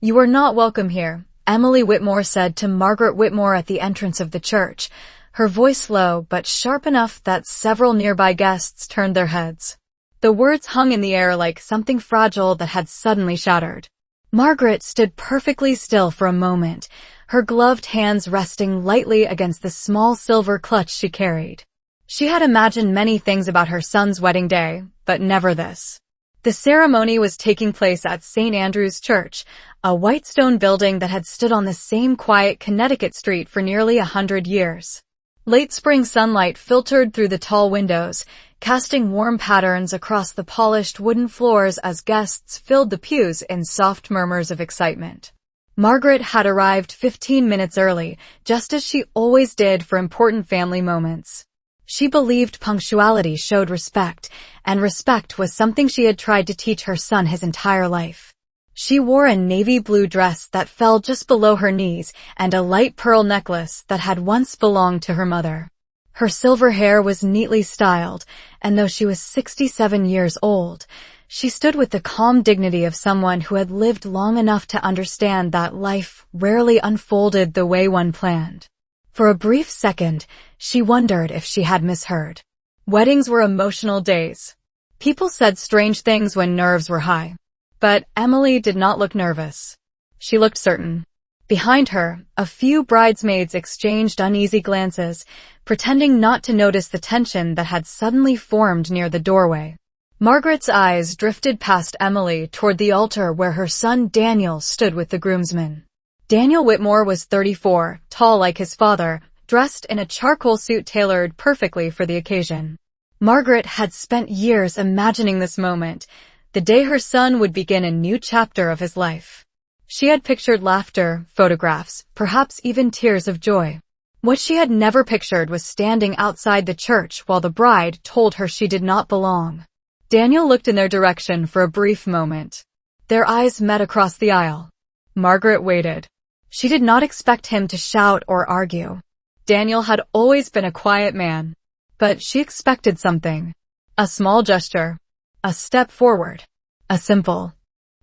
"You are not welcome here," Emily Whitmore said to Margaret Whitmore at the entrance of the church, her voice low but sharp enough that several nearby guests turned their heads. The words hung in the air like something fragile that had suddenly shattered. Margaret stood perfectly still for a moment, her gloved hands resting lightly against the small silver clutch she carried. She had imagined many things about her son's wedding day, but never this. The ceremony was taking place at St. Andrew's Church, a white stone building that had stood on the same quiet Connecticut street for nearly 100 years. Late spring sunlight filtered through the tall windows, casting warm patterns across the polished wooden floors as guests filled the pews in soft murmurs of excitement. Margaret had arrived 15 minutes early, just as she always did for important family moments. She believed punctuality showed respect, and respect was something she had tried to teach her son his entire life. She wore a navy blue dress that fell just below her knees and a light pearl necklace that had once belonged to her mother. Her silver hair was neatly styled, and though she was 67 years old, she stood with the calm dignity of someone who had lived long enough to understand that life rarely unfolded the way one planned. For a brief second, she wondered if she had misheard. Weddings were emotional days. People said strange things when nerves were high. But Emily did not look nervous. She looked certain. Behind her, a few bridesmaids exchanged uneasy glances, pretending not to notice the tension that had suddenly formed near the doorway. Margaret's eyes drifted past Emily toward the altar where her son Daniel stood with the groomsmen. Daniel Whitmore was 34, tall like his father, dressed in a charcoal suit tailored perfectly for the occasion. Margaret had spent years imagining this moment, the day her son would begin a new chapter of his life. She had pictured laughter, photographs, perhaps even tears of joy. What she had never pictured was standing outside the church while the bride told her she did not belong. Daniel looked in their direction for a brief moment. Their eyes met across the aisle. Margaret waited. She did not expect him to shout or argue. Daniel had always been a quiet man. But she expected something. A small gesture. A step forward. A simple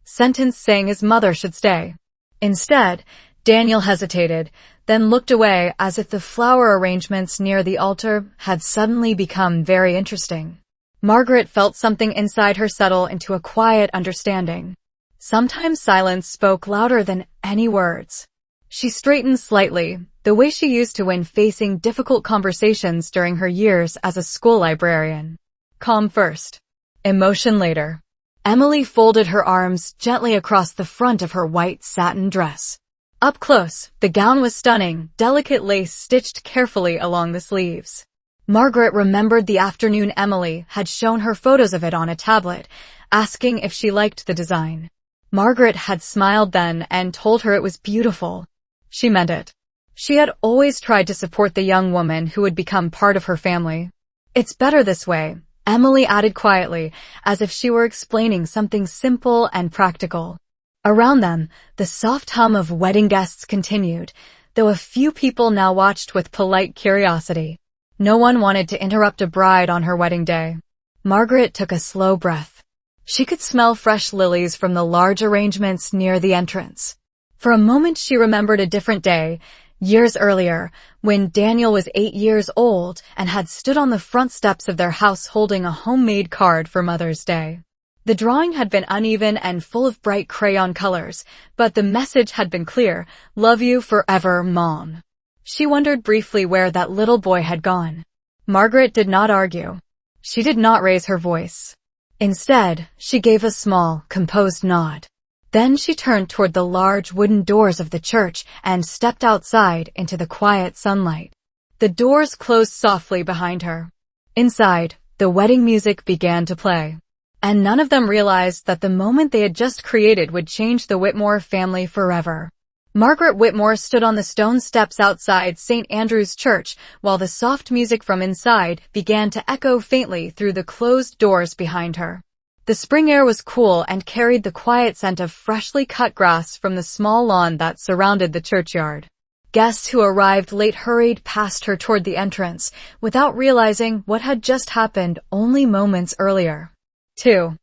sentence saying his mother should stay. Instead, Daniel hesitated, then looked away as if the flower arrangements near the altar had suddenly become very interesting. Margaret felt something inside her settle into a quiet understanding. Sometimes silence spoke louder than any words. She straightened slightly, the way she used to when facing difficult conversations during her years as a school librarian. Calm first. Emotion later. Emily folded her arms gently across the front of her white satin dress. Up close, the gown was stunning, delicate lace stitched carefully along the sleeves. Margaret remembered the afternoon Emily had shown her photos of it on a tablet, asking if she liked the design. Margaret had smiled then and told her it was beautiful. She meant it. She had always tried to support the young woman who would become part of her family. "It's better this way," Emily added quietly, as if she were explaining something simple and practical. Around them, the soft hum of wedding guests continued, though a few people now watched with polite curiosity. No one wanted to interrupt a bride on her wedding day. Margaret took a slow breath. She could smell fresh lilies from the large arrangements near the entrance. For a moment she remembered a different day, years earlier, when Daniel was 8 years old and had stood on the front steps of their house holding a homemade card for Mother's Day. The drawing had been uneven and full of bright crayon colors, but the message had been clear: "Love you forever, Mom." She wondered briefly where that little boy had gone. Margaret did not argue. She did not raise her voice. Instead, she gave a small, composed nod. Then she turned toward the large wooden doors of the church and stepped outside into the quiet sunlight. The doors closed softly behind her. Inside, the wedding music began to play. And none of them realized that the moment they had just created would change the Whitmore family forever. Margaret Whitmore stood on the stone steps outside St. Andrew's Church while the soft music from inside began to echo faintly through the closed doors behind her. The spring air was cool and carried the quiet scent of freshly cut grass from the small lawn that surrounded the churchyard. Guests who arrived late hurried past her toward the entrance, without realizing what had just happened only moments earlier. 2.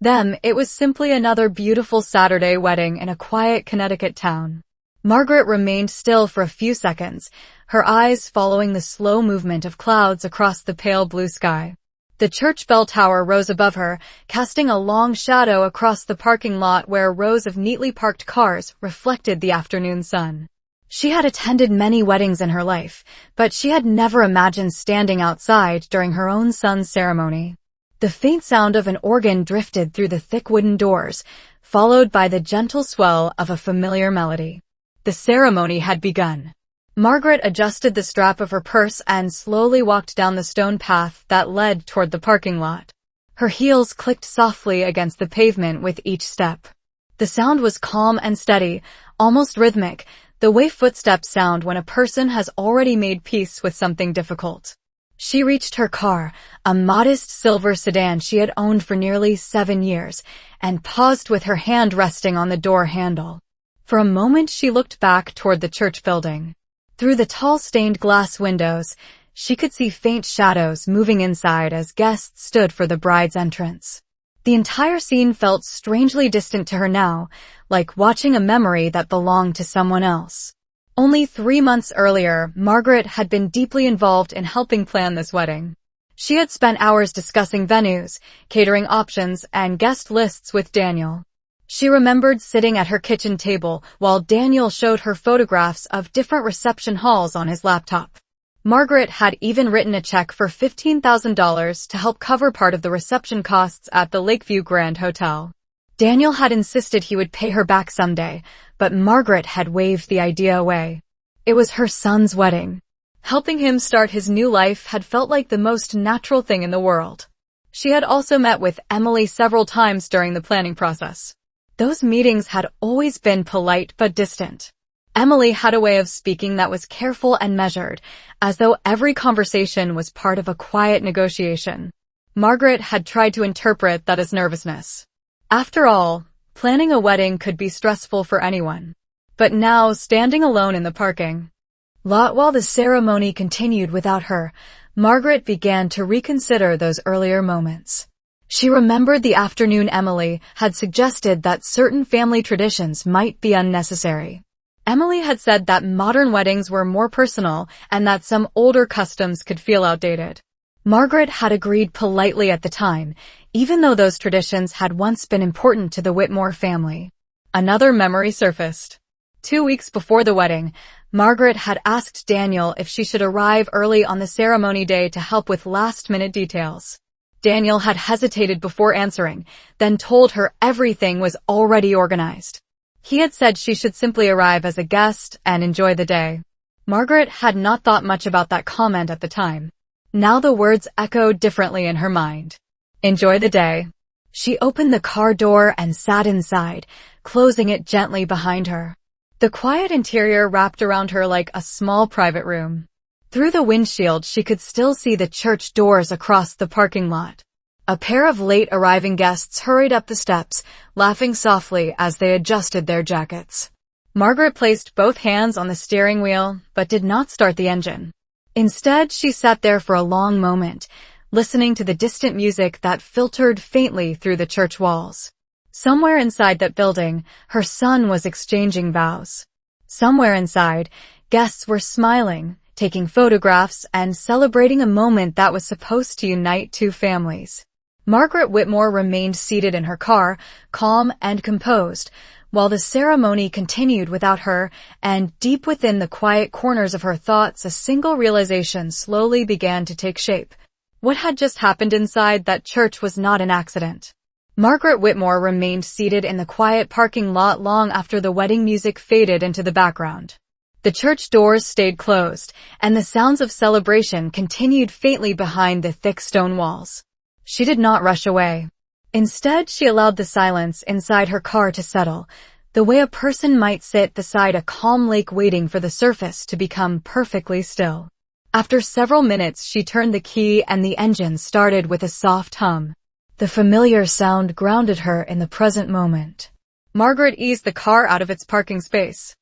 Them, it was simply another beautiful Saturday wedding in a quiet Connecticut town. Margaret remained still for a few seconds, her eyes following the slow movement of clouds across the pale blue sky. The church bell tower rose above her, casting a long shadow across the parking lot where rows of neatly parked cars reflected the afternoon sun. She had attended many weddings in her life, but she had never imagined standing outside during her own son's ceremony. The faint sound of an organ drifted through the thick wooden doors, followed by the gentle swell of a familiar melody. The ceremony had begun. Margaret adjusted the strap of her purse and slowly walked down the stone path that led toward the parking lot. Her heels clicked softly against the pavement with each step. The sound was calm and steady, almost rhythmic, the way footsteps sound when a person has already made peace with something difficult. She reached her car, a modest silver sedan she had owned for nearly 7 years, and paused with her hand resting on the door handle. For a moment she looked back toward the church building. Through the tall stained glass windows, she could see faint shadows moving inside as guests stood for the bride's entrance. The entire scene felt strangely distant to her now, like watching a memory that belonged to someone else. Only 3 months earlier, Margaret had been deeply involved in helping plan this wedding. She had spent hours discussing venues, catering options, and guest lists with Daniel. She remembered sitting at her kitchen table while Daniel showed her photographs of different reception halls on his laptop. Margaret had even written a check for $15,000 to help cover part of the reception costs at the Lakeview Grand Hotel. Daniel had insisted he would pay her back someday, but Margaret had waved the idea away. It was her son's wedding. Helping him start his new life had felt like the most natural thing in the world. She had also met with Emily several times during the planning process. Those meetings had always been polite but distant. Emily had a way of speaking that was careful and measured, as though every conversation was part of a quiet negotiation. Margaret had tried to interpret that as nervousness. After all, planning a wedding could be stressful for anyone. But now, standing alone in the parking lot while the ceremony continued without her, Margaret began to reconsider those earlier moments. She remembered the afternoon Emily had suggested that certain family traditions might be unnecessary. Emily had said that modern weddings were more personal and that some older customs could feel outdated. Margaret had agreed politely at the time, even though those traditions had once been important to the Whitmore family. Another memory surfaced. 2 weeks before the wedding, Margaret had asked Daniel if she should arrive early on the ceremony day to help with last-minute details. Daniel had hesitated before answering, then told her everything was already organized. He had said she should simply arrive as a guest and enjoy the day. Margaret had not thought much about that comment at the time. Now the words echoed differently in her mind. Enjoy the day. She opened the car door and sat inside, closing it gently behind her. The quiet interior wrapped around her like a small private room. Through the windshield she could still see the church doors across the parking lot. A pair of late-arriving guests hurried up the steps, laughing softly as they adjusted their jackets. Margaret placed both hands on the steering wheel, but did not start the engine. Instead, she sat there for a long moment, listening to the distant music that filtered faintly through the church walls. Somewhere inside that building, her son was exchanging vows. Somewhere inside, guests were smiling, taking photographs, and celebrating a moment that was supposed to unite two families. Margaret Whitmore remained seated in her car, calm and composed, while the ceremony continued without her, and deep within the quiet corners of her thoughts a single realization slowly began to take shape. What had just happened inside that church was not an accident. Margaret Whitmore remained seated in the quiet parking lot long after the wedding music faded into the background. The church doors stayed closed, and the sounds of celebration continued faintly behind the thick stone walls. She did not rush away. Instead, she allowed the silence inside her car to settle, the way a person might sit beside a calm lake waiting for the surface to become perfectly still. After several minutes, she turned the key and the engine started with a soft hum. The familiar sound grounded her in the present moment. Margaret eased the car out of its parking space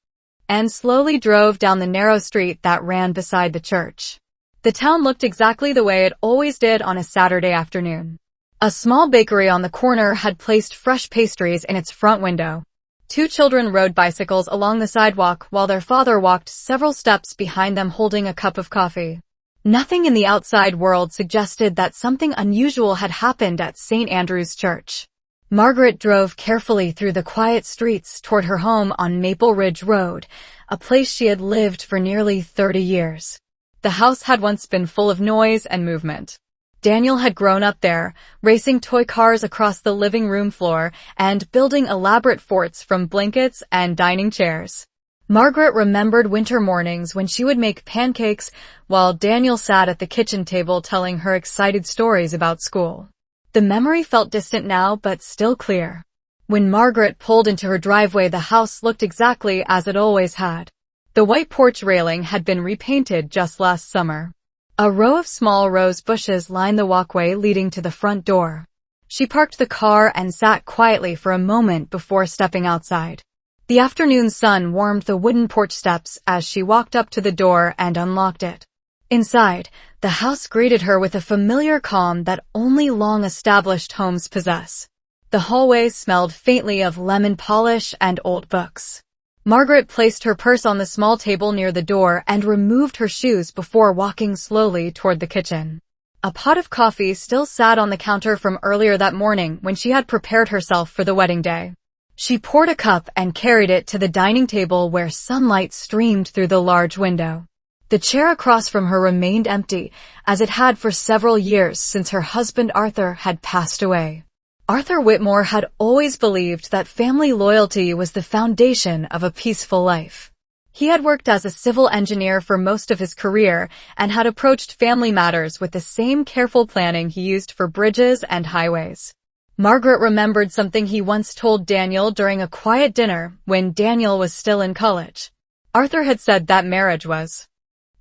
and slowly drove down the narrow street that ran beside the church. The town looked exactly the way it always did on a Saturday afternoon. A small bakery on the corner had placed fresh pastries in its front window. Two children rode bicycles along the sidewalk while their father walked several steps behind them holding a cup of coffee. Nothing in the outside world suggested that something unusual had happened at St. Andrew's Church. Margaret drove carefully through the quiet streets toward her home on Maple Ridge Road, a place she had lived for nearly 30 years. The house had once been full of noise and movement. Daniel had grown up there, racing toy cars across the living room floor and building elaborate forts from blankets and dining chairs. Margaret remembered winter mornings when she would make pancakes while Daniel sat at the kitchen table telling her excited stories about school. The memory felt distant now, but still clear. When Margaret pulled into her driveway, the house looked exactly as it always had. The white porch railing had been repainted just last summer. A row of small rose bushes lined the walkway leading to the front door. She parked the car and sat quietly for a moment before stepping outside. The afternoon sun warmed the wooden porch steps as she walked up to the door and unlocked it. Inside, the house greeted her with a familiar calm that only long-established homes possess. The hallway smelled faintly of lemon polish and old books. Margaret placed her purse on the small table near the door and removed her shoes before walking slowly toward the kitchen. A pot of coffee still sat on the counter from earlier that morning when she had prepared herself for the wedding day. She poured a cup and carried it to the dining table where sunlight streamed through the large window. The chair across from her remained empty, as it had for several years since her husband Arthur had passed away. Arthur Whitmore had always believed that family loyalty was the foundation of a peaceful life. He had worked as a civil engineer for most of his career and had approached family matters with the same careful planning he used for bridges and highways. Margaret remembered something he once told Daniel during a quiet dinner when Daniel was still in college. Arthur had said that marriage was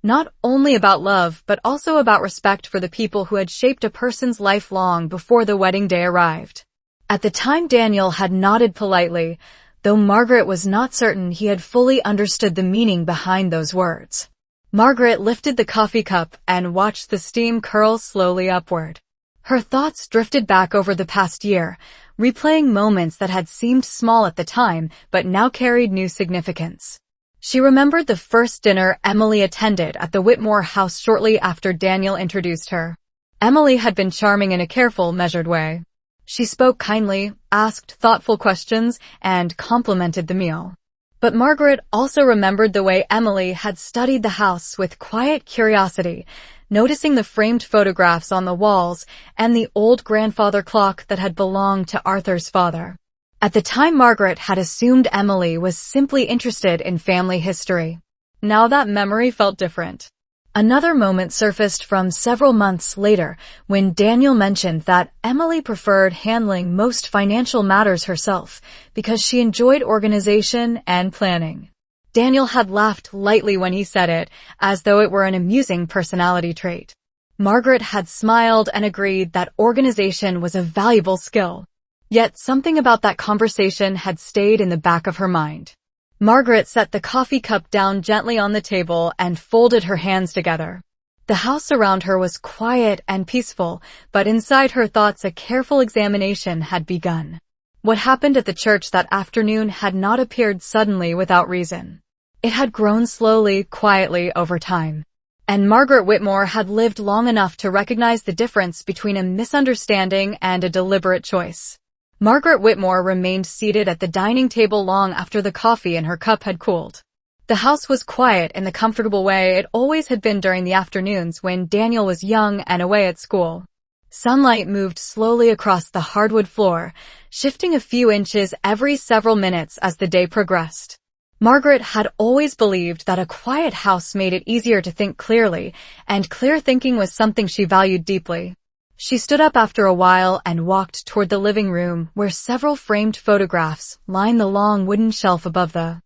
not only about love, but also about respect for the people who had shaped a person's life long before the wedding day arrived. At the time, Daniel had nodded politely, though Margaret was not certain he had fully understood the meaning behind those words. Margaret lifted the coffee cup and watched the steam curl slowly upward. Her thoughts drifted back over the past year, replaying moments that had seemed small at the time but now carried new significance. She remembered the first dinner Emily attended at the Whitmore house shortly after Daniel introduced her. Emily had been charming in a careful, measured way. She spoke kindly, asked thoughtful questions, and complimented the meal. But Margaret also remembered the way Emily had studied the house with quiet curiosity, noticing the framed photographs on the walls and the old grandfather clock that had belonged to Arthur's father. At the time, Margaret had assumed Emily was simply interested in family history. Now that memory felt different. Another moment surfaced from several months later when Daniel mentioned that Emily preferred handling most financial matters herself because she enjoyed organization and planning. Daniel had laughed lightly when he said it, as though it were an amusing personality trait. Margaret had smiled and agreed that organization was a valuable skill. Yet something about that conversation had stayed in the back of her mind. Margaret set the coffee cup down gently on the table and folded her hands together. The house around her was quiet and peaceful, but inside her thoughts a careful examination had begun. What happened at the church that afternoon had not appeared suddenly without reason. It had grown slowly, quietly over time. And Margaret Whitmore had lived long enough to recognize the difference between a misunderstanding and a deliberate choice. Margaret Whitmore remained seated at the dining table long after the coffee in her cup had cooled. The house was quiet in the comfortable way it always had been during the afternoons when Daniel was young and away at school. Sunlight moved slowly across the hardwood floor, shifting a few inches every several minutes as the day progressed. Margaret had always believed that a quiet house made it easier to think clearly, and clear thinking was something she valued deeply. She stood up after a while and walked toward the living room where several framed photographs lined the long wooden shelf above the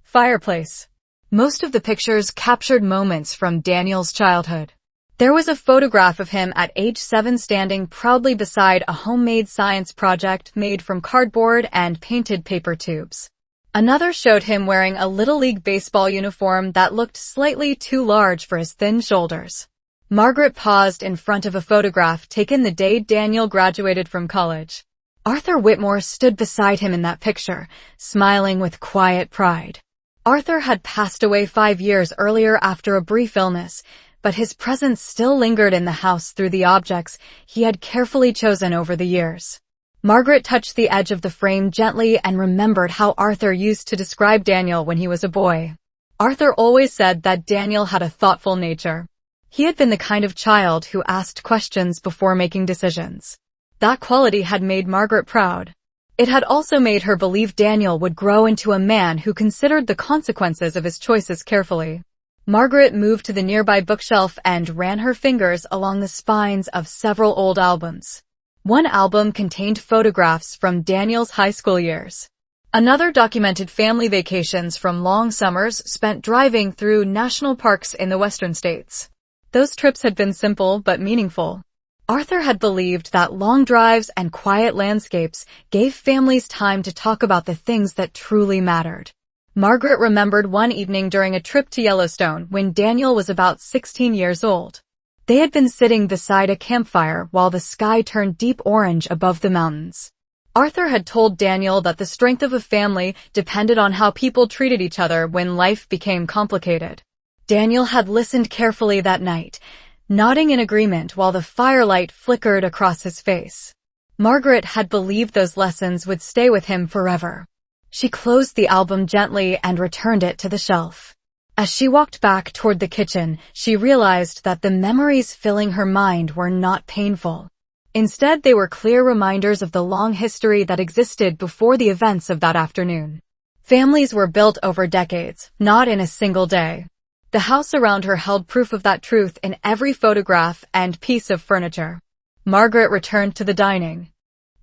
fireplace. Most of the pictures captured moments from Daniel's childhood. There was a photograph of him at age 7 standing proudly beside a homemade science project made from cardboard and painted paper tubes. Another showed him wearing a Little League baseball uniform that looked slightly too large for his thin shoulders. Margaret paused in front of a photograph taken the day Daniel graduated from college. Arthur Whitmore stood beside him in that picture, smiling with quiet pride. Arthur had passed away 5 years earlier after a brief illness, but his presence still lingered in the house through the objects he had carefully chosen over the years. Margaret touched the edge of the frame gently and remembered how Arthur used to describe Daniel when he was a boy. Arthur always said that Daniel had a thoughtful nature. He had been the kind of child who asked questions before making decisions. That quality had made Margaret proud. It had also made her believe Daniel would grow into a man who considered the consequences of his choices carefully. Margaret moved to the nearby bookshelf and ran her fingers along the spines of several old albums. One album contained photographs from Daniel's high school years. Another documented family vacations from long summers spent driving through national parks in the western states. Those trips had been simple but meaningful. Arthur had believed that long drives and quiet landscapes gave families time to talk about the things that truly mattered. Margaret remembered one evening during a trip to Yellowstone when Daniel was about 16 years old. They had been sitting beside a campfire while the sky turned deep orange above the mountains. Arthur had told Daniel that the strength of a family depended on how people treated each other when life became complicated. Daniel had listened carefully that night, nodding in agreement while the firelight flickered across his face. Margaret had believed those lessons would stay with him forever. She closed the album gently and returned it to the shelf. As she walked back toward the kitchen, she realized that the memories filling her mind were not painful. Instead, they were clear reminders of the long history that existed before the events of that afternoon. Families were built over decades, not in a single day. The house around her held proof of that truth in every photograph and piece of furniture. Margaret returned to the dining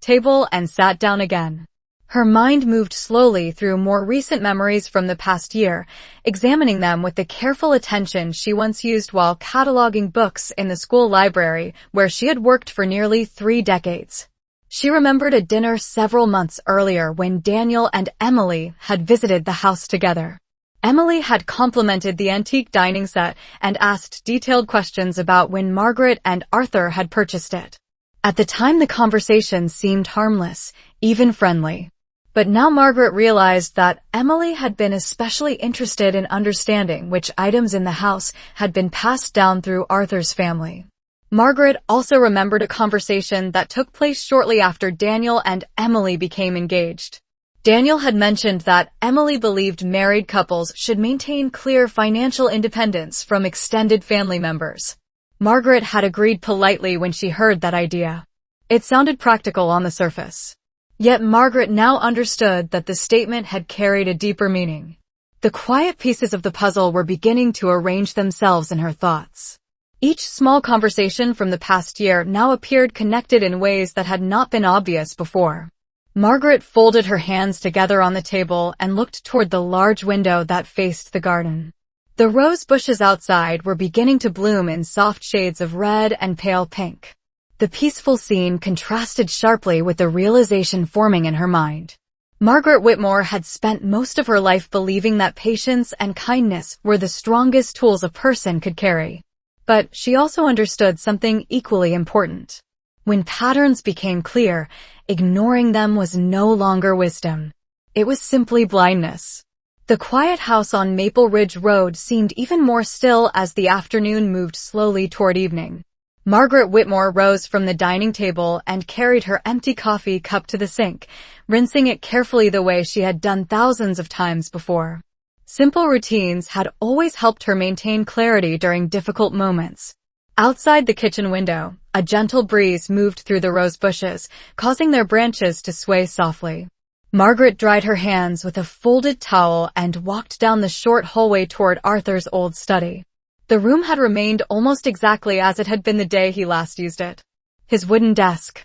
table and sat down again. Her mind moved slowly through more recent memories from the past year, examining them with the careful attention she once used while cataloging books in the school library where she had worked for nearly 3 decades. She remembered a dinner several months earlier when Daniel and Emily had visited the house together. Emily had complimented the antique dining set and asked detailed questions about when Margaret and Arthur had purchased it. At the time, the conversation seemed harmless, even friendly. But now Margaret realized that Emily had been especially interested in understanding which items in the house had been passed down through Arthur's family. Margaret also remembered a conversation that took place shortly after Daniel and Emily became engaged. Daniel had mentioned that Emily believed married couples should maintain clear financial independence from extended family members. Margaret had agreed politely when she heard that idea. It sounded practical on the surface. Yet Margaret now understood that the statement had carried a deeper meaning. The quiet pieces of the puzzle were beginning to arrange themselves in her thoughts. Each small conversation from the past year now appeared connected in ways that had not been obvious before. Margaret folded her hands together on the table and looked toward the large window that faced the garden. The rose bushes outside were beginning to bloom in soft shades of red and pale pink. The peaceful scene contrasted sharply with the realization forming in her mind. Margaret Whitmore had spent most of her life believing that patience and kindness were the strongest tools a person could carry. But she also understood something equally important. When patterns became clear, ignoring them was no longer wisdom. It was simply blindness. The quiet house on Maple Ridge Road seemed even more still as the afternoon moved slowly toward evening. Margaret Whitmore rose from the dining table and carried her empty coffee cup to the sink, rinsing it carefully the way she had done thousands of times before. Simple routines had always helped her maintain clarity during difficult moments. Outside the kitchen window, a gentle breeze moved through the rose bushes, causing their branches to sway softly. Margaret dried her hands with a folded towel and walked down the short hallway toward Arthur's old study. The room had remained almost exactly as it had been the day he last used it. His wooden desk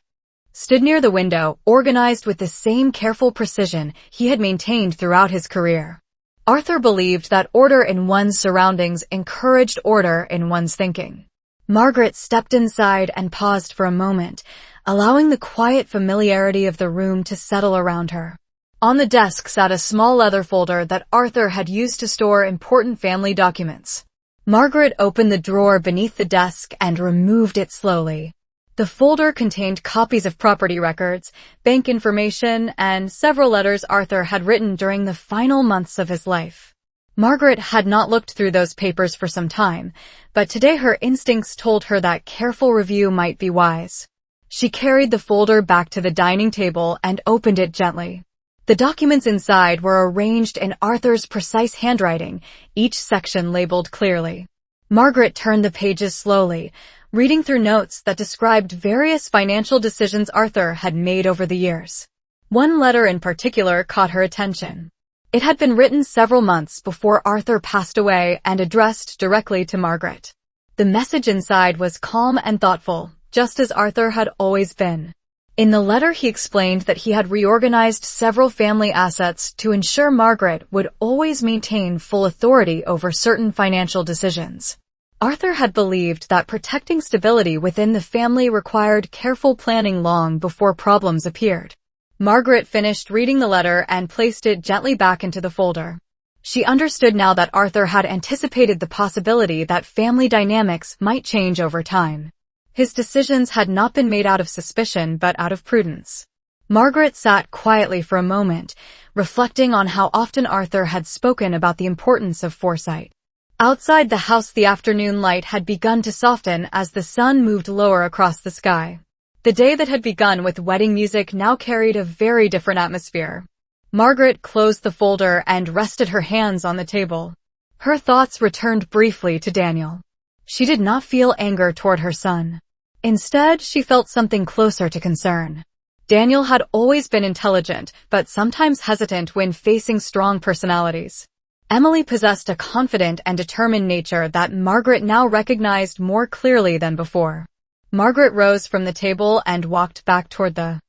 stood near the window, organized with the same careful precision he had maintained throughout his career. Arthur believed that order in one's surroundings encouraged order in one's thinking. Margaret stepped inside and paused for a moment, allowing the quiet familiarity of the room to settle around her. On the desk sat a small leather folder that Arthur had used to store important family documents. Margaret opened the drawer beneath the desk and removed it slowly. The folder contained copies of property records, bank information, and several letters Arthur had written during the final months of his life. Margaret had not looked through those papers for some time, but today her instincts told her that careful review might be wise. She carried the folder back to the dining table and opened it gently. The documents inside were arranged in Arthur's precise handwriting, each section labeled clearly. Margaret turned the pages slowly, reading through notes that described various financial decisions Arthur had made over the years. One letter in particular caught her attention. It had been written several months before Arthur passed away and addressed directly to Margaret. The message inside was calm and thoughtful, just as Arthur had always been. In the letter he explained that he had reorganized several family assets to ensure Margaret would always maintain full authority over certain financial decisions. Arthur had believed that protecting stability within the family required careful planning long before problems appeared. Margaret finished reading the letter and placed it gently back into the folder. She understood now that Arthur had anticipated the possibility that family dynamics might change over time. His decisions had not been made out of suspicion but out of prudence. Margaret sat quietly for a moment, reflecting on how often Arthur had spoken about the importance of foresight. Outside the house, the afternoon light had begun to soften as the sun moved lower across the sky. The day that had begun with wedding music now carried a very different atmosphere. Margaret closed the folder and rested her hands on the table. Her thoughts returned briefly to Daniel. She did not feel anger toward her son. Instead, she felt something closer to concern. Daniel had always been intelligent, but sometimes hesitant when facing strong personalities. Emily possessed a confident and determined nature that Margaret now recognized more clearly than before. Margaret rose from the table and walked back toward the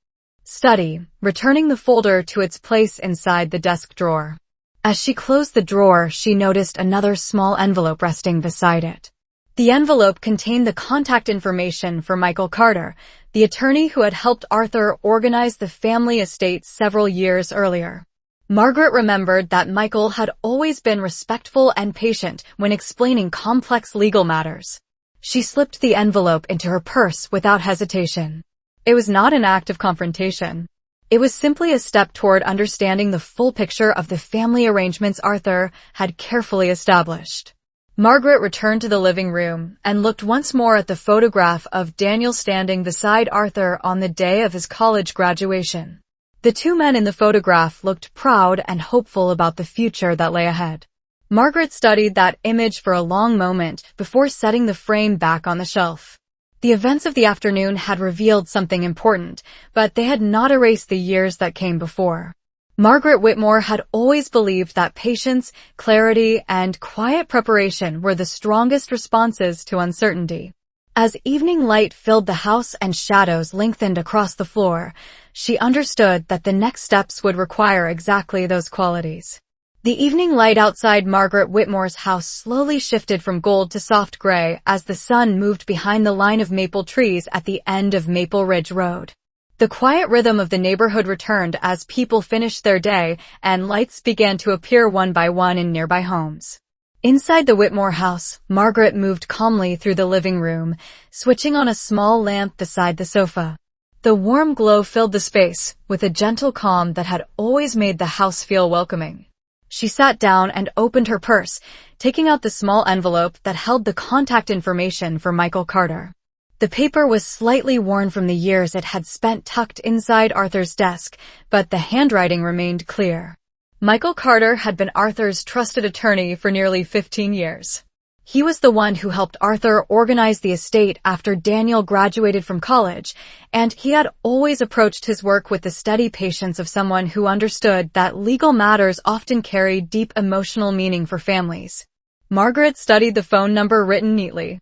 study, returning the folder to its place inside the desk drawer. As she closed the drawer, she noticed another small envelope resting beside it. The envelope contained the contact information for Michael Carter, the attorney who had helped Arthur organize the family estate several years earlier. Margaret remembered that Michael had always been respectful and patient when explaining complex legal matters. She slipped the envelope into her purse without hesitation. It was not an act of confrontation. It was simply a step toward understanding the full picture of the family arrangements Arthur had carefully established. Margaret returned to the living room and looked once more at the photograph of Daniel standing beside Arthur on the day of his college graduation. The two men in the photograph looked proud and hopeful about the future that lay ahead. Margaret studied that image for a long moment before setting the frame back on the shelf. The events of the afternoon had revealed something important, but they had not erased the years that came before. Margaret Whitmore had always believed that patience, clarity, and quiet preparation were the strongest responses to uncertainty. As evening light filled the house and shadows lengthened across the floor, she understood that the next steps would require exactly those qualities. The evening light outside Margaret Whitmore's house slowly shifted from gold to soft gray as the sun moved behind the line of maple trees at the end of Maple Ridge Road. The quiet rhythm of the neighborhood returned as people finished their day and lights began to appear one by one in nearby homes. Inside the Whitmore house, Margaret moved calmly through the living room, switching on a small lamp beside the sofa. The warm glow filled the space with a gentle calm that had always made the house feel welcoming. She sat down and opened her purse, taking out the small envelope that held the contact information for Michael Carter. The paper was slightly worn from the years it had spent tucked inside Arthur's desk, but the handwriting remained clear. Michael Carter had been Arthur's trusted attorney for nearly 15 years. He was the one who helped Arthur organize the estate after Daniel graduated from college, and he had always approached his work with the steady patience of someone who understood that legal matters often carry deep emotional meaning for families. Margaret studied the phone number written neatly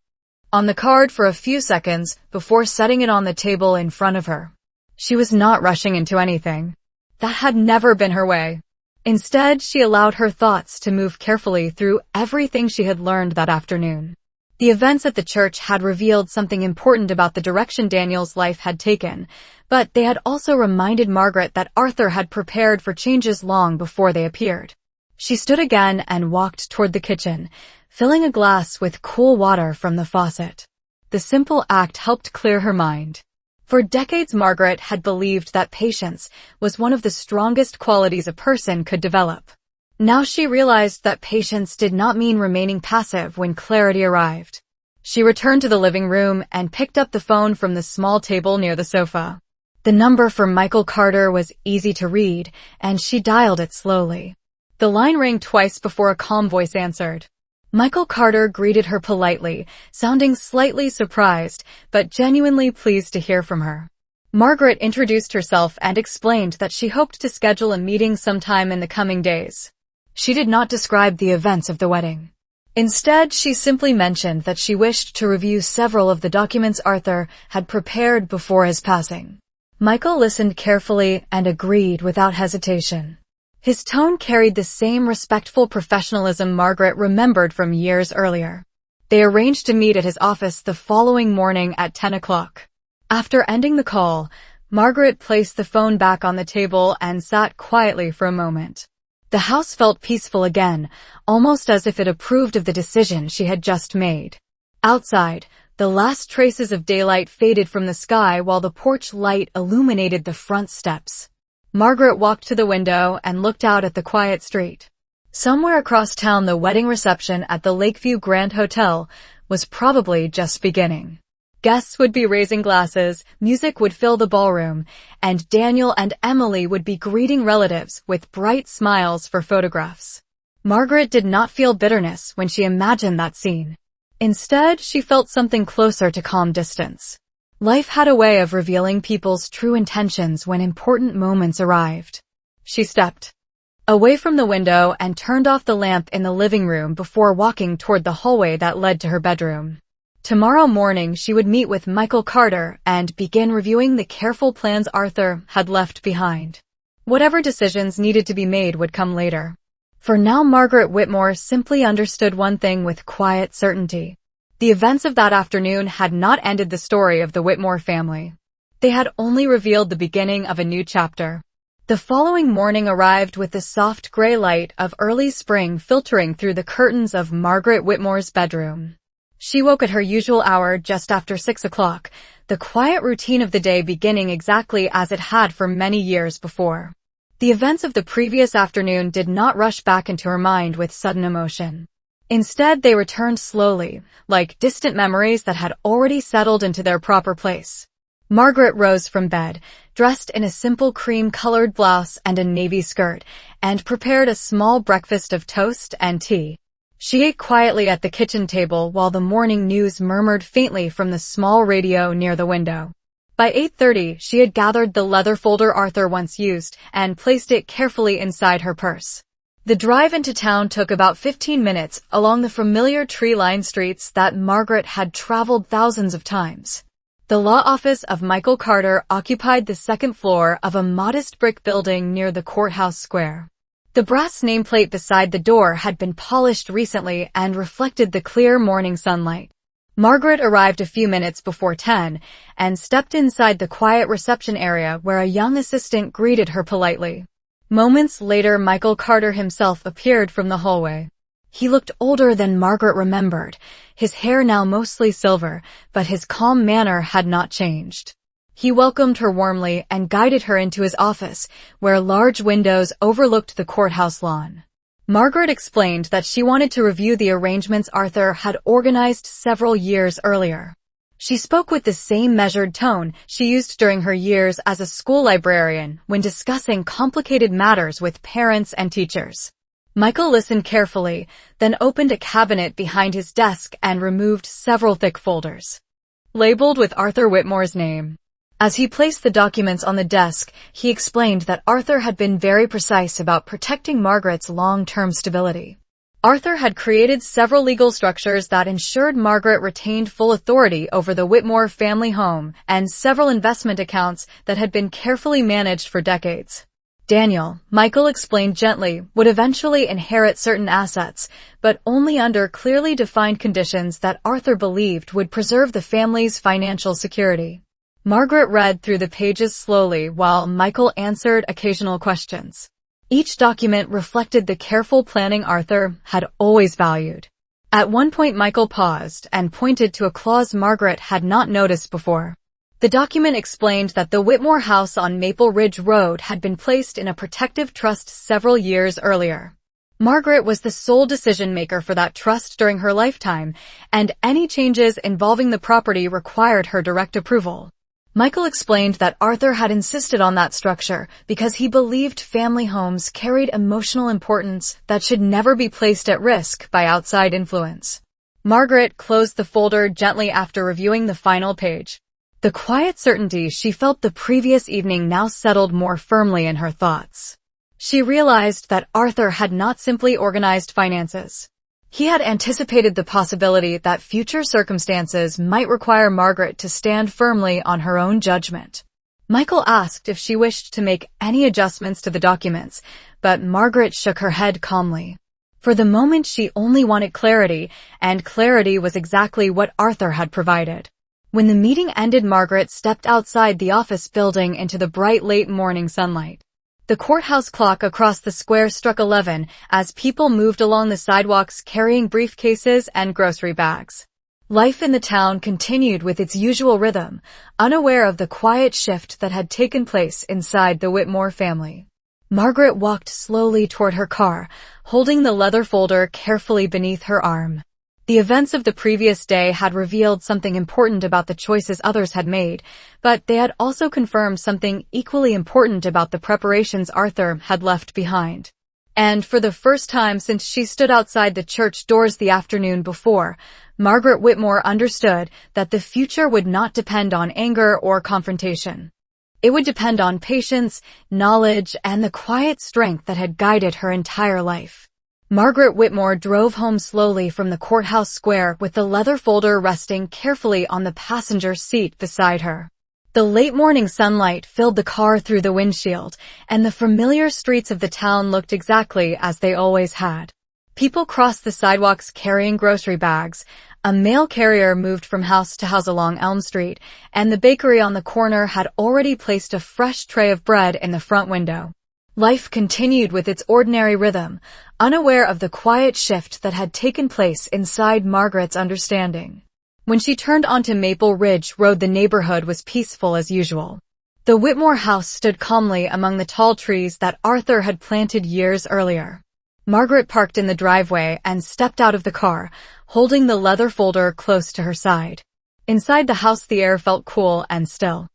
on the card for a few seconds before setting it on the table in front of her. She was not rushing into anything. That had never been her way. Instead, she allowed her thoughts to move carefully through everything she had learned that afternoon. The events at the church had revealed something important about the direction Daniel's life had taken, but they had also reminded Margaret that Arthur had prepared for changes long before they appeared. She stood again and walked toward the kitchen, filling a glass with cool water from the faucet. The simple act helped clear her mind. For decades, Margaret had believed that patience was one of the strongest qualities a person could develop. Now she realized that patience did not mean remaining passive when clarity arrived. She returned to the living room and picked up the phone from the small table near the sofa. The number for Michael Carter was easy to read, and she dialed it slowly. The line rang twice before a calm voice answered. Michael Carter greeted her politely, sounding slightly surprised, but genuinely pleased to hear from her. Margaret introduced herself and explained that she hoped to schedule a meeting sometime in the coming days. She did not describe the events of the wedding. Instead, she simply mentioned that she wished to review several of the documents Arthur had prepared before his passing. Michael listened carefully and agreed without hesitation. His tone carried the same respectful professionalism Margaret remembered from years earlier. They arranged to meet at his office the following morning at 10 o'clock. After ending the call, Margaret placed the phone back on the table and sat quietly for a moment. The house felt peaceful again, almost as if it approved of the decision she had just made. Outside, the last traces of daylight faded from the sky while the porch light illuminated the front steps. Margaret walked to the window and looked out at the quiet street. Somewhere across town, the wedding reception at the Lakeview Grand Hotel was probably just beginning. Guests would be raising glasses, music would fill the ballroom, and Daniel and Emily would be greeting relatives with bright smiles for photographs. Margaret did not feel bitterness when she imagined that scene. Instead, she felt something closer to calm distance. Life had a way of revealing people's true intentions when important moments arrived. She stepped away from the window and turned off the lamp in the living room before walking toward the hallway that led to her bedroom. Tomorrow morning, she would meet with Michael Carter and begin reviewing the careful plans Arthur had left behind. Whatever decisions needed to be made would come later. For now, Margaret Whitmore simply understood one thing with quiet certainty. The events of that afternoon had not ended the story of the Whitmore family. They had only revealed the beginning of a new chapter. The following morning arrived with the soft gray light of early spring filtering through the curtains of Margaret Whitmore's bedroom. She woke at her usual hour just after 6 o'clock, the quiet routine of the day beginning exactly as it had for many years before. The events of the previous afternoon did not rush back into her mind with sudden emotion. Instead, they returned slowly, like distant memories that had already settled into their proper place. Margaret rose from bed, dressed in a simple cream-colored blouse and a navy skirt, and prepared a small breakfast of toast and tea. She ate quietly at the kitchen table while the morning news murmured faintly from the small radio near the window. By 8:30, she had gathered the leather folder Arthur once used and placed it carefully inside her purse. The drive into town took about 15 minutes along the familiar tree-lined streets that Margaret had traveled thousands of times. The law office of Michael Carter occupied the second floor of a modest brick building near the courthouse square. The brass nameplate beside the door had been polished recently and reflected the clear morning sunlight. Margaret arrived a few minutes before 10 and stepped inside the quiet reception area where a young assistant greeted her politely. Moments later, Michael Carter himself appeared from the hallway. He looked older than Margaret remembered, his hair now mostly silver, but his calm manner had not changed. He welcomed her warmly and guided her into his office, where large windows overlooked the courthouse lawn. Margaret explained that she wanted to review the arrangements Arthur had organized several years earlier. She spoke with the same measured tone she used during her years as a school librarian when discussing complicated matters with parents and teachers. Michael listened carefully, then opened a cabinet behind his desk and removed several thick folders, labeled with Arthur Whitmore's name. As he placed the documents on the desk, he explained that Arthur had been very precise about protecting Margaret's long-term stability. Arthur had created several legal structures that ensured Margaret retained full authority over the Whitmore family home and several investment accounts that had been carefully managed for decades. Daniel, Michael explained gently, would eventually inherit certain assets, but only under clearly defined conditions that Arthur believed would preserve the family's financial security. Margaret read through the pages slowly while Michael answered occasional questions. Each document reflected the careful planning Arthur had always valued. At one point Michael paused and pointed to a clause Margaret had not noticed before. The document explained that the Whitmore house on Maple Ridge Road had been placed in a protective trust several years earlier. Margaret was the sole decision-maker for that trust during her lifetime, and any changes involving the property required her direct approval. Michael explained that Arthur had insisted on that structure because he believed family homes carried emotional importance that should never be placed at risk by outside influence. Margaret closed the folder gently after reviewing the final page. The quiet certainty she felt the previous evening now settled more firmly in her thoughts. She realized that Arthur had not simply organized finances. He had anticipated the possibility that future circumstances might require Margaret to stand firmly on her own judgment. Michael asked if she wished to make any adjustments to the documents, but Margaret shook her head calmly. For the moment she only wanted clarity, and clarity was exactly what Arthur had provided. When the meeting ended, Margaret stepped outside the office building into the bright late morning sunlight. The courthouse clock across the square struck 11 as people moved along the sidewalks carrying briefcases and grocery bags. Life in the town continued with its usual rhythm, unaware of the quiet shift that had taken place inside the Whitmore family. Margaret walked slowly toward her car, holding the leather folder carefully beneath her arm. The events of the previous day had revealed something important about the choices others had made, but they had also confirmed something equally important about the preparations Arthur had left behind. And for the first time since she stood outside the church doors the afternoon before, Margaret Whitmore understood that the future would not depend on anger or confrontation. It would depend on patience, knowledge, and the quiet strength that had guided her entire life. Margaret Whitmore drove home slowly from the courthouse square with the leather folder resting carefully on the passenger seat beside her. The late morning sunlight filled the car through the windshield, and the familiar streets of the town looked exactly as they always had. People crossed the sidewalks carrying grocery bags, a mail carrier moved from house to house along Elm Street, and the bakery on the corner had already placed a fresh tray of bread in the front window. Life continued with its ordinary rhythm, unaware of the quiet shift that had taken place inside Margaret's understanding. When she turned onto Maple Ridge Road, the neighborhood was peaceful as usual. The Whitmore house stood calmly among the tall trees that Arthur had planted years earlier. Margaret parked in the driveway and stepped out of the car, holding the leather folder close to her side. Inside the house the air felt cool and still.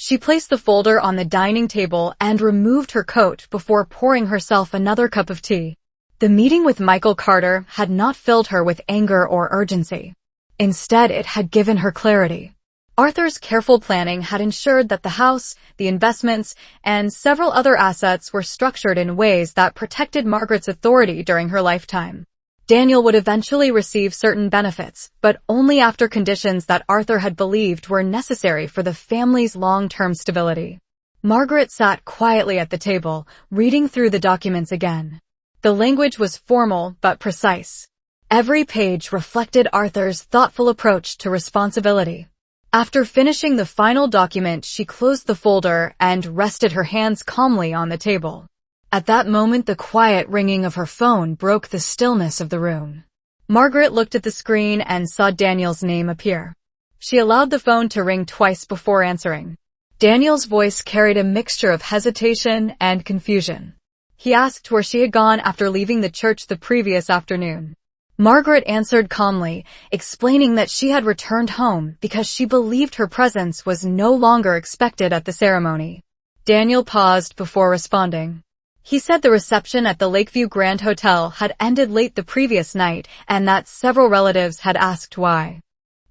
She placed the folder on the dining table and removed her coat before pouring herself another cup of tea. The meeting with Michael Carter had not filled her with anger or urgency. Instead, it had given her clarity. Arthur's careful planning had ensured that the house, the investments, and several other assets were structured in ways that protected Margaret's authority during her lifetime. Daniel would eventually receive certain benefits, but only after conditions that Arthur had believed were necessary for the family's long-term stability. Margaret sat quietly at the table, reading through the documents again. The language was formal but precise. Every page reflected Arthur's thoughtful approach to responsibility. After finishing the final document, she closed the folder and rested her hands calmly on the table. At that moment, the quiet ringing of her phone broke the stillness of the room. Margaret looked at the screen and saw Daniel's name appear. She allowed the phone to ring twice before answering. Daniel's voice carried a mixture of hesitation and confusion. He asked where she had gone after leaving the church the previous afternoon. Margaret answered calmly, explaining that she had returned home because she believed her presence was no longer expected at the ceremony. Daniel paused before responding. He said the reception at the Lakeview Grand Hotel had ended late the previous night and that several relatives had asked why.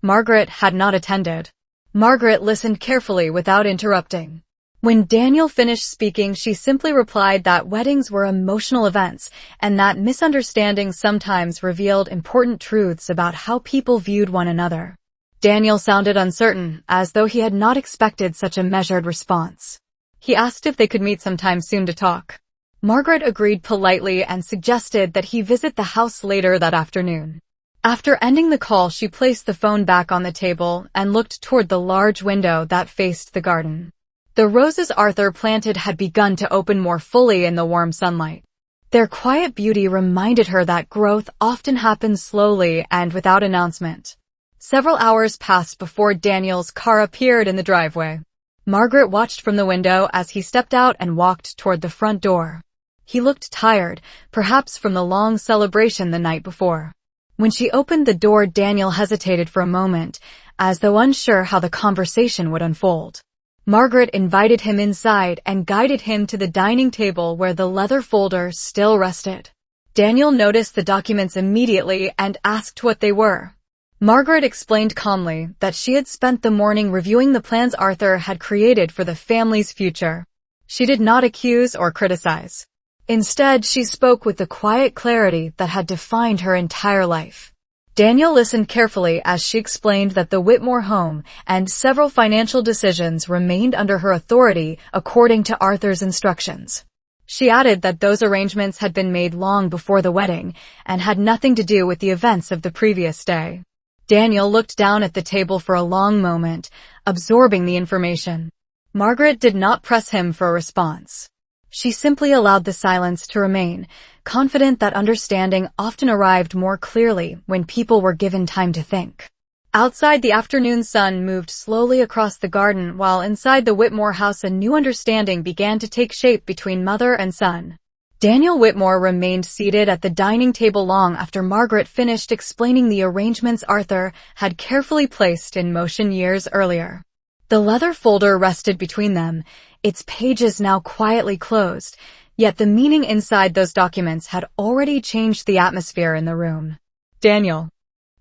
Margaret had not attended. Margaret listened carefully without interrupting. When Daniel finished speaking, she simply replied that weddings were emotional events and that misunderstandings sometimes revealed important truths about how people viewed one another. Daniel sounded uncertain, as though he had not expected such a measured response. He asked if they could meet sometime soon to talk. Margaret agreed politely and suggested that he visit the house later that afternoon. After ending the call, she placed the phone back on the table and looked toward the large window that faced the garden. The roses Arthur planted had begun to open more fully in the warm sunlight. Their quiet beauty reminded her that growth often happens slowly and without announcement. Several hours passed before Daniel's car appeared in the driveway. Margaret watched from the window as he stepped out and walked toward the front door. He looked tired, perhaps from the long celebration the night before. When she opened the door, Daniel hesitated for a moment, as though unsure how the conversation would unfold. Margaret invited him inside and guided him to the dining table where the leather folder still rested. Daniel noticed the documents immediately and asked what they were. Margaret explained calmly that she had spent the morning reviewing the plans Arthur had created for the family's future. She did not accuse or criticize. Instead, she spoke with the quiet clarity that had defined her entire life. Daniel listened carefully as she explained that the Whitmore home and several financial decisions remained under her authority according to Arthur's instructions. She added that those arrangements had been made long before the wedding and had nothing to do with the events of the previous day. Daniel looked down at the table for a long moment, absorbing the information. Margaret did not press him for a response. She simply allowed the silence to remain, confident that understanding often arrived more clearly when people were given time to think. Outside, the afternoon sun moved slowly across the garden, while inside the Whitmore house a new understanding began to take shape between mother and son. Daniel Whitmore remained seated at the dining table long after Margaret finished explaining the arrangements Arthur had carefully placed in motion years earlier. The leather folder rested between them, its pages now quietly closed, yet the meaning inside those documents had already changed the atmosphere in the room. Daniel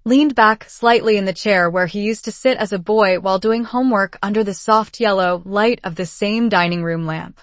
leaned back slightly in the chair where he used to sit as a boy while doing homework under the soft yellow light of the same dining room lamp.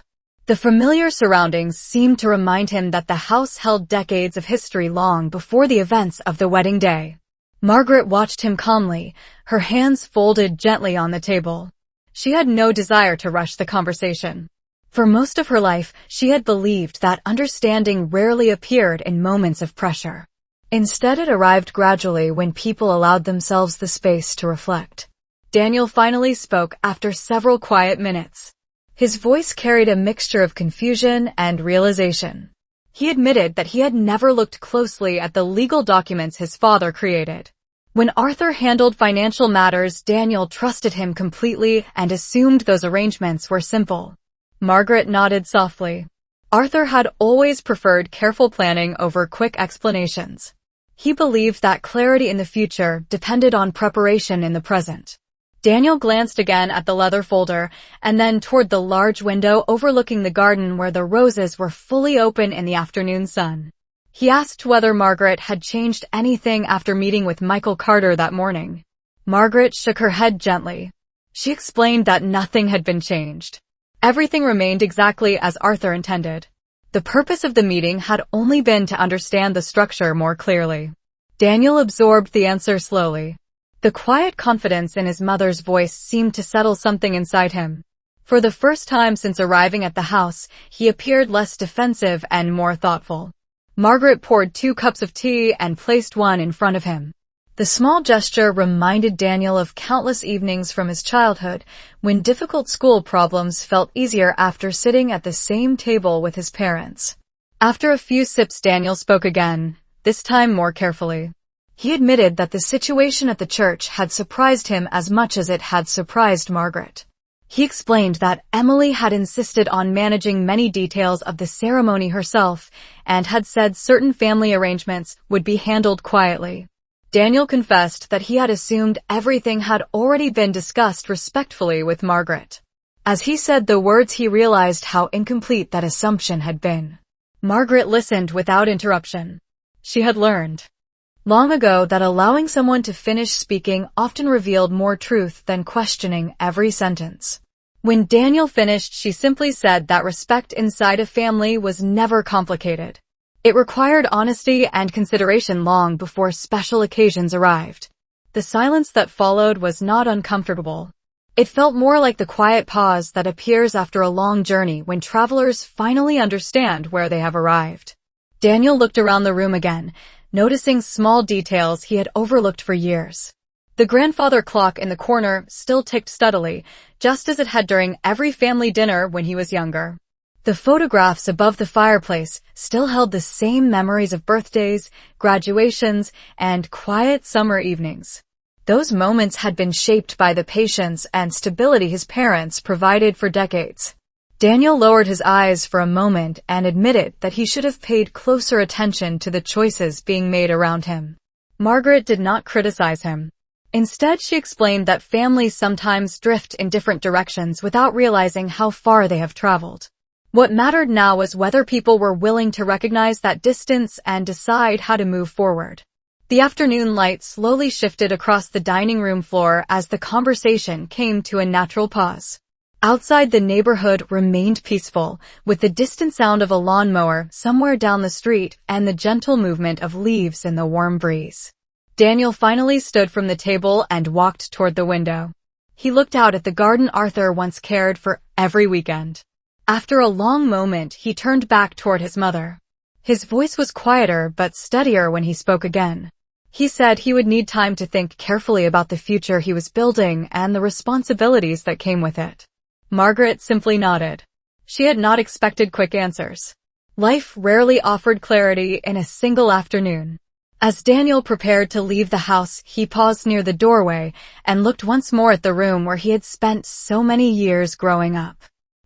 The familiar surroundings seemed to remind him that the house held decades of history long before the events of the wedding day. Margaret watched him calmly, her hands folded gently on the table. She had no desire to rush the conversation. For most of her life, she had believed that understanding rarely appeared in moments of pressure. Instead, it arrived gradually when people allowed themselves the space to reflect. Daniel finally spoke after several quiet minutes. His voice carried a mixture of confusion and realization. He admitted that he had never looked closely at the legal documents his father created. When Arthur handled financial matters, Daniel trusted him completely and assumed those arrangements were simple. Margaret nodded softly. Arthur had always preferred careful planning over quick explanations. He believed that clarity in the future depended on preparation in the present. Daniel glanced again at the leather folder and then toward the large window overlooking the garden where the roses were fully open in the afternoon sun. He asked whether Margaret had changed anything after meeting with Michael Carter that morning. Margaret shook her head gently. She explained that nothing had been changed. Everything remained exactly as Arthur intended. The purpose of the meeting had only been to understand the structure more clearly. Daniel absorbed the answer slowly. The quiet confidence in his mother's voice seemed to settle something inside him. For the first time since arriving at the house, he appeared less defensive and more thoughtful. Margaret poured 2 cups of tea and placed one in front of him. The small gesture reminded Daniel of countless evenings from his childhood, when difficult school problems felt easier after sitting at the same table with his parents. After a few sips, Daniel spoke again, this time more carefully. He admitted that the situation at the church had surprised him as much as it had surprised Margaret. He explained that Emily had insisted on managing many details of the ceremony herself and had said certain family arrangements would be handled quietly. Daniel confessed that he had assumed everything had already been discussed respectfully with Margaret. As he said the words, he realized how incomplete that assumption had been. Margaret listened without interruption. She had learned long ago that allowing someone to finish speaking often revealed more truth than questioning every sentence. When Daniel finished, she simply said that respect inside a family was never complicated. It required honesty and consideration long before special occasions arrived. The silence that followed was not uncomfortable. It felt more like the quiet pause that appears after a long journey when travelers finally understand where they have arrived. Daniel looked around the room again, noticing small details he had overlooked for years. The grandfather clock in the corner still ticked steadily, just as it had during every family dinner when he was younger. The photographs above the fireplace still held the same memories of birthdays, graduations, and quiet summer evenings. Those moments had been shaped by the patience and stability his parents provided for decades. Daniel lowered his eyes for a moment and admitted that he should have paid closer attention to the choices being made around him. Margaret did not criticize him. Instead, she explained that families sometimes drift in different directions without realizing how far they have traveled. What mattered now was whether people were willing to recognize that distance and decide how to move forward. The afternoon light slowly shifted across the dining room floor as the conversation came to a natural pause. Outside, the neighborhood remained peaceful, with the distant sound of a lawnmower somewhere down the street and the gentle movement of leaves in the warm breeze. Daniel finally stood from the table and walked toward the window. He looked out at the garden Arthur once cared for every weekend. After a long moment, he turned back toward his mother. His voice was quieter but steadier when he spoke again. He said he would need time to think carefully about the future he was building and the responsibilities that came with it. Margaret simply nodded. She had not expected quick answers. Life rarely offered clarity in a single afternoon. As Daniel prepared to leave the house, he paused near the doorway and looked once more at the room where he had spent so many years growing up.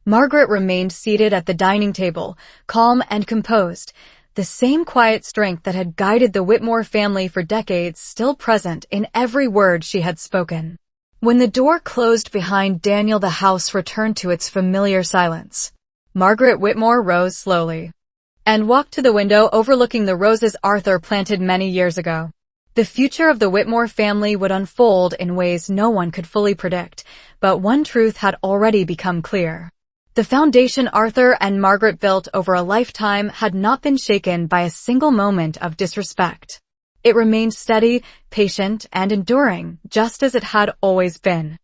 Margaret remained seated at the dining table, calm and composed, the same quiet strength that had guided the Whitmore family for decades still present in every word she had spoken. When the door closed behind Daniel, the house returned to its familiar silence. Margaret Whitmore rose slowly and walked to the window overlooking the roses Arthur planted many years ago. The future of the Whitmore family would unfold in ways no one could fully predict, but one truth had already become clear. The foundation Arthur and Margaret built over a lifetime had not been shaken by a single moment of disrespect. It remained steady, patient, and enduring, just as it had always been.